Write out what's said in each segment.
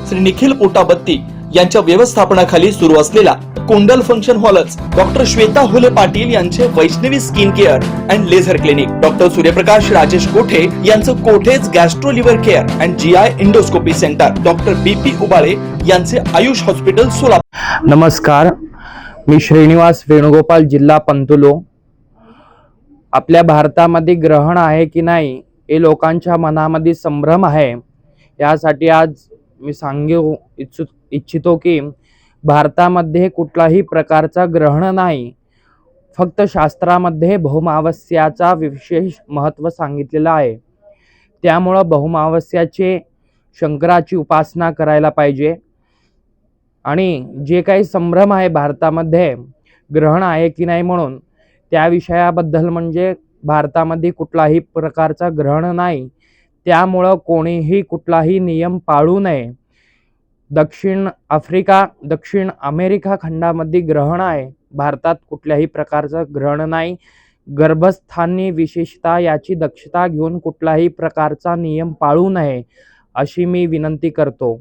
श्री निखिल पोटाबत्ती यांच्या व्यवस्थापनाखाली सुरू असलेला कोंडल फंक्शन हॉलच डॉक्टर श्वेता हुले पाटील यांचे Vaishnavi skin care and laser clinic, doctor Suryaprakash Rajesh Kothe यांचं कोठेज gastro liver care and GI endoscopy centre, doctor BP Ubale यांचे आयुष हॉस्पिटल सोलापूर। नमस्कार, मी श्रीनिवास वेणुगोपाल, जिल्हा पंतुलो। आपल्या भारतामध्ये ग्रहण आहे की नाही हे लोकांच्या मनामध्ये संभ्रम आहे। यासाठी आज मी सांगू इच्छितो की भारतामध्ये कुठलाही प्रकारचा ग्रहण नाही, फक्त शास्त्रामध्ये बहुमावस्याचा विशेष महत्त्व सांगितलेलं आहे। त्यामुळे बहुमावस्याचे शंकराची उपासना करायला पाहिजे। आणि जे काही संभ्रम आहे भारतामध्ये ग्रहण आहे की नाही म्हणून, त्या विषयाबद्दल म्हणजे भारतामध्ये कुठलाही प्रकारचा ग्रहण नाही, त्यामुळे कोणीही कुठलाही नियम पाळू नये। दक्षिण आफ्रिका, दक्षिण अमेरिका खंडामध्ये ग्रहण आहे, भारतात कुठल्याही प्रकारचं ग्रहण नाही। गर्भस्थानी विशेषतः याची दक्षता घेऊन कुठलाही प्रकारचा नियम पाळू नये अशी मी विनंती करतो।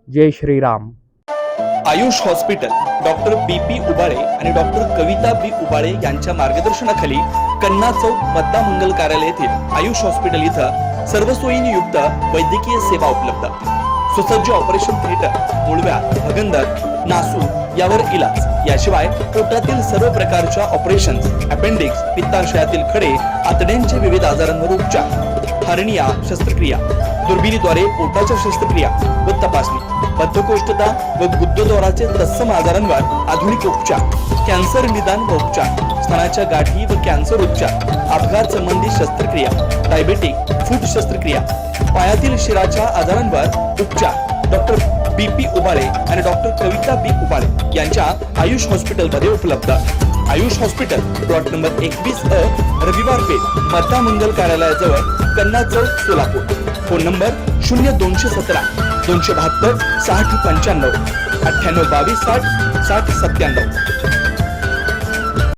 Jai Shriram. Ayush hospital doctor BP Ubale आणि डॉक्टर कविता B उबाळे यांच्या मार्गदर्शनाखाली कन्ना चौक पद्मा मंगल कार्यालय येथील आयुष हॉस्पिटल इथं सर्व सोयींनी युक्त वैद्यकीय सेवा उपलब्ध। सुसज्ज ऑपरेशन थिएटर, मुळव्या, भगंदर, नासू यावर इलाज, याशिवाय पोटातील सर्व प्रकारच्या ऑपरेशन्स, अपेंडिक्स, पित्ताशयातील खडे, आतड्यांचे विविध आजारांवर उपचार, हर्निया शस्त्रक्रिया, दुर्बिणीद्वारे पोटाच्या शस्त्रक्रिया व तपासणी, बद्धकोष्ठता व गुदद्वाराचे तत्सम आजारांवर आधुनिक उपचार, कॅन्सर निदान व उपचार, स्तनाच्या गाठी व कॅन्सर उपचार, अपघात संबंधित शस्त्रक्रिया, डायबेटिक फूट शस्त्रक्रिया, पायातील शिराच्या आजारांवर उपचार, डॉक्टर BP उबाळे आणि डॉक्टर कविता B उबाळे यांच्या आयुष हॉस्पिटलमध्ये उपलब्ध। Ayush hospital plot number 21A, रविवार पेठ, पद्मा मंगल कार्यालयाजवळ, कन्ना चौक, सोलापूर। Phone number 0217 272 60 95 98 22 60 60 97।